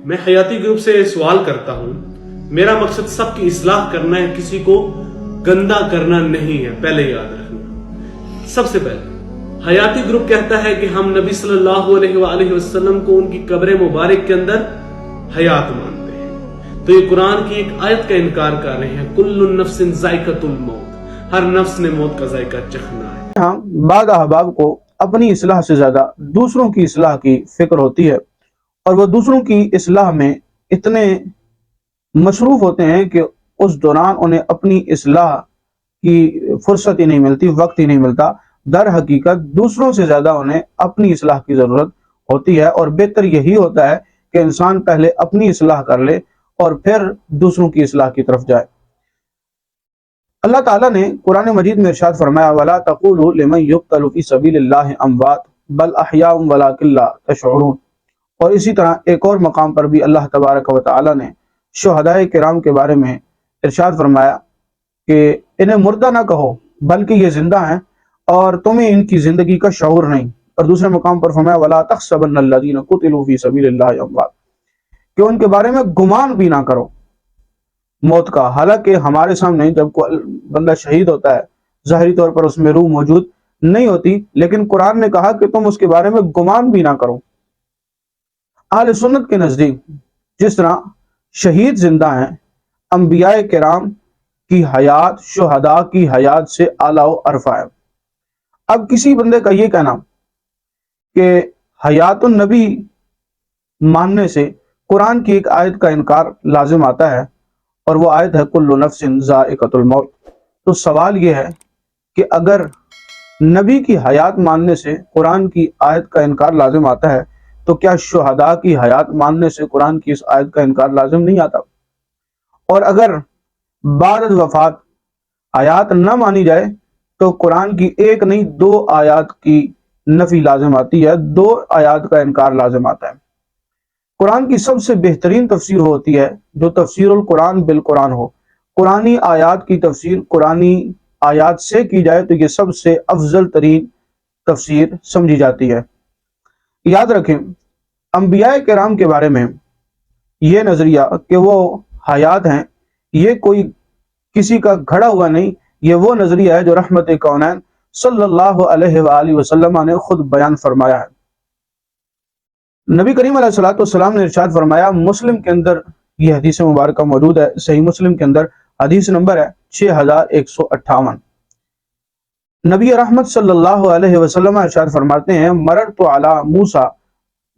میں حیاتی گروپ سے سوال کرتا ہوں. میرا مقصد سب کی اصلاح کرنا ہے, کسی کو گندا کرنا نہیں ہے, پہلے یاد رکھنا. سب سے پہلے حیاتی گروپ کہتا ہے کہ ہم نبی صلی اللہ علیہ وآلہ وسلم کو ان کی قبر مبارک کے اندر حیات مانتے ہیں. تو یہ قرآن کی ایک آیت کا انکار کر رہے ہیں, کل نفس ذائقۃ الموت, ہر نفس نے موت کا ذائقہ چکھنا ہے. ہاں, بعض احباب کو اپنی اصلاح سے زیادہ دوسروں کی اصلاح کی فکر ہوتی ہے, اور وہ دوسروں کی اصلاح میں اتنے مصروف ہوتے ہیں کہ اس دوران انہیں اپنی اصلاح کی فرصت ہی نہیں ملتی, وقت ہی نہیں ملتا. در حقیقت دوسروں سے زیادہ انہیں اپنی اصلاح کی ضرورت ہوتی ہے, اور بہتر یہی ہوتا ہے کہ انسان پہلے اپنی اصلاح کر لے اور پھر دوسروں کی اصلاح کی طرف جائے. اللہ تعالیٰ نے قرآن مجید میں ارشاد فرمایا, وَلَا تَقُولُوا لِمَن يُقْتَلُ فِي سَبِيلِ اللَّهِ أَمْوَاتٌ بَلْ أَحْيَاءٌ وَلَٰكِن لَّا تَشْعُرُونَ. اور اسی طرح ایک اور مقام پر بھی اللہ تبارک و تعالیٰ نے شہدائے کرام کے بارے میں ارشاد فرمایا کہ انہیں مردہ نہ کہو بلکہ یہ زندہ ہیں اور تمہیں ان کی زندگی کا شعور نہیں. اور دوسرے مقام پر فرمایا, وَلَا تَحْسَبَنَّ الَّذِينَ قُتِلُوا فِي سَبِيلِ اللَّهِ أَمْوَاتٌ, کہ ان کے بارے میں گمان بھی نہ کرو موت کا. حالانکہ ہمارے سامنے جب کوئی بندہ شہید ہوتا ہے ظاہری طور پر اس میں روح موجود نہیں ہوتی, لیکن قرآن نے کہا کہ تم اس کے بارے میں گمان بھی نہ کرو. اہل سنت کے نزدیک جس طرح شہید زندہ ہیں, انبیاء کرام کی حیات شہداء کی حیات سے اعلیٰ و ارفع ہے. اب کسی بندے کا یہ کہنا کہ حیات النبی ماننے سے قرآن کی ایک آیت کا انکار لازم آتا ہے, اور وہ آیت ہے کل نفس ذائقۃ الموت. تو سوال یہ ہے کہ اگر نبی کی حیات ماننے سے قرآن کی آیت کا انکار لازم آتا ہے, تو کیا شہداء کی حیات ماننے سے قرآن کی اس آیت کا انکار لازم نہیں آتا؟ اور اگر بعد از وفات آیات نہ مانی جائے تو قرآن کی ایک نہیں دو آیات کی نفی لازم آتی ہے, دو آیات کا انکار لازم آتا ہے. قرآن کی سب سے بہترین تفسیر ہوتی ہے جو تفسیر القرآن بالقرآن ہو. قرآنی آیات کی تفسیر قرآنی آیات سے کی جائے تو یہ سب سے افضل ترین تفسیر سمجھی جاتی ہے. یاد رکھیں, انبیاء کرام کے بارے میں یہ نظریہ کہ وہ حیات ہیں, یہ کوئی کسی کا گھڑا ہوا نہیں, یہ وہ نظریہ ہے جو رحمت کونین صلی اللہ علیہ وآلہ وسلم نے خود بیان فرمایا ہے. نبی کریم علیہ السلام نے ارشاد فرمایا, مسلم کے اندر یہ حدیث مبارکہ موجود ہے, صحیح مسلم کے اندر حدیث نمبر ہے 6158. نبی رحمت صلی اللہ علیہ وسلم ارشاد فرماتے ہیں, مررت علی موسیٰ,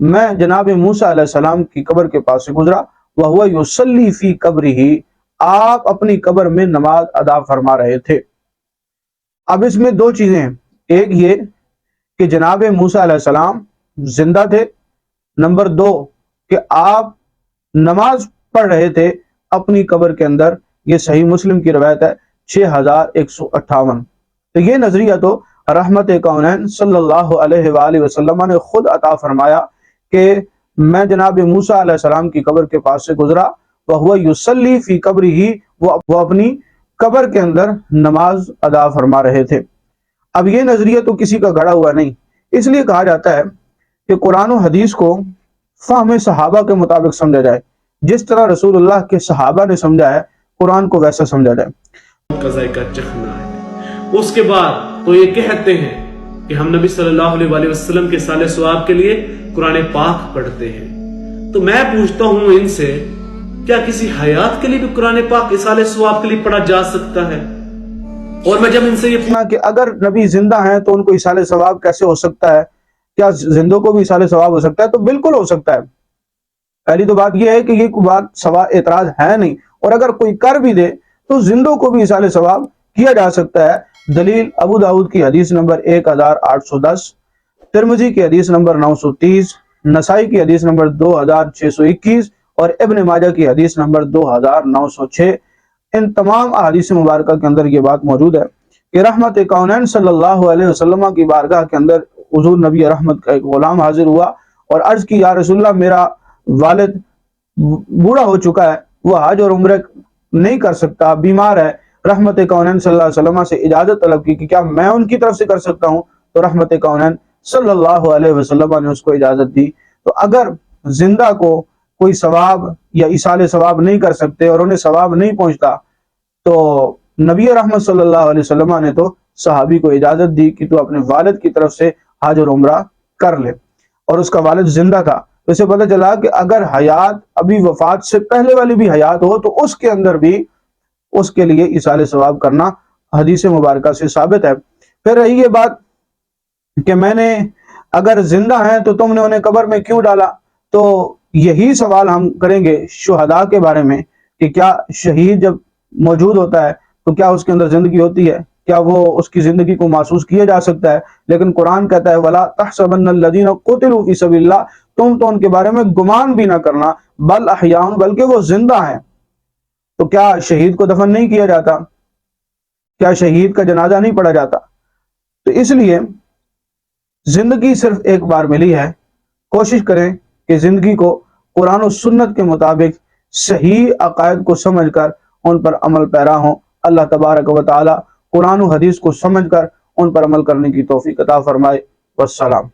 میں جناب موسیٰ علیہ السلام کی قبر کے پاس سے گزرا, وَهُوَ يُصَلِّي فِي قَبْرِهِ, آپ اپنی قبر میں نماز ادا فرما رہے تھے. اب اس میں دو چیزیں ہیں, ایک یہ کہ جناب موسیٰ علیہ السلام زندہ تھے, نمبر دو کہ آپ نماز پڑھ رہے تھے اپنی قبر کے اندر. یہ صحیح مسلم کی روایت ہے 6158. تو یہ نظریہ تو رحمت کونین صلی اللہ علیہ وآلہ وسلم نے خود عطا فرمایا کہ میں جناب موسیٰ علیہ السلام کی قبر کے پاس سے گزرا, وَهُوَ يُصَلِّي فِي قَبْرِهِ, وہ اپنی قبر کے اندر نماز ادا فرما رہے تھے. اب یہ نظریہ تو کسی کا گھڑا ہوا نہیں, اس لیے کہا جاتا ہے کہ قرآن و حدیث کو فہم صحابہ کے مطابق سمجھا جائے, جس طرح رسول اللہ کے صحابہ نے سمجھا ہے قرآن کو ویسا سمجھا جائے. کا ذائقہ چکھنا ہے. اس کے بعد تو یہ کہتے ہیں کہ ہم نبی صلی اللہ علیہ وآلہ وسلم کے صالح ثواب کے لیے قرآن پاک پڑھتے ہیں. تو میں پوچھتا ہوں ان سے, کیا کسی حیات کے لیے بھی قرآن پاک صالح ثواب کے لیے پڑھا جا سکتا ہے؟ اور میں جب ان سے یہ پوچھنا کہ اگر نبی زندہ ہیں تو ان کو ایصال ثواب کیسے ہو سکتا ہے, کیا زندوں کو بھی ایصال ثواب ہو سکتا ہے؟ تو بالکل ہو سکتا ہے. پہلی تو بات یہ ہے کہ یہ کوئی بات سوا اعتراض ہے نہیں, اور اگر کوئی کر بھی دے تو زندوں کو بھی ایصال ثواب کیا جا سکتا ہے. دلیل ابو داؤد کی حدیث نمبر 1810, ترمذی کی حدیث نمبر 930, نسائی کی حدیث نمبر 2621 اور ابن ماجہ کی حدیث نمبر 2906. ان تمام احادیث مبارکہ کے اندر یہ بات موجود ہے کہ رحمت کونین صلی اللہ علیہ وسلم کی بارگاہ کے اندر حضور نبی رحمت کا ایک غلام حاضر ہوا اور عرض کی, یا رسول اللہ, میرا والد بوڑھا ہو چکا ہے, وہ حج اور عمرہ نہیں کر سکتا, بیمار ہے. رحمت کونین صلی اللہ علیہ وسلم سے اجازت طلب کی کہ کیا میں ان کی طرف سے کر سکتا ہوں؟ تو رحمت کونین صلی اللہ علیہ وسلم نے اس کو اجازت دی. تو اگر زندہ کو کوئی ثواب یا ایصال ثواب نہیں کر سکتے اور انہیں ثواب نہیں پہنچتا، تو نبی رحمت صلی اللہ علیہ وسلم نے تو صحابی کو اجازت دی کہ تو اپنے والد کی طرف سے حج اور عمرہ کر لے، اور اس کا والد زندہ تھا، تو اسے پتہ چلا کہ اگر حیات ابھی وفات سے پہلے والی بھی حیات ہو تو اس کے اندر بھی اس کے لیے ایصال ثواب کرنا حدیث مبارکہ سے ثابت ہے۔ پھر رہی یہ بات کہ میں نے اگر زندہ ہیں تو تم نے انہیں قبر میں کیوں ڈالا، تو یہی سوال ہم کریں گے شہداء کے بارے میں کہ کیا شہید جب موجود ہوتا ہے تو کیا اس کے اندر زندگی ہوتی ہے؟ کیا وہ اس کی زندگی کو محسوس کیا جا سکتا ہے؟ لیکن قرآن کہتا ہے وَلَا تَحْسَبَنَّ الَّذِينَ قُتِلُوا فِي سَبِيلِ اللَّهِ، تم تو ان کے بارے میں گمان بھی نہ کرنا، بل احیاء، بلکہ وہ زندہ ہیں۔ تو کیا شہید کو دفن نہیں کیا جاتا؟ کیا شہید کا جنازہ نہیں پڑھا جاتا؟ تو اس لیے زندگی صرف ایک بار ملی ہے، کوشش کریں کہ زندگی کو قرآن و سنت کے مطابق صحیح عقائد کو سمجھ کر ان پر عمل پیرا ہوں۔ اللہ تبارک و تعالی قرآن و حدیث کو سمجھ کر ان پر عمل کرنے کی توفیق عطا فرمائے۔ والسلام۔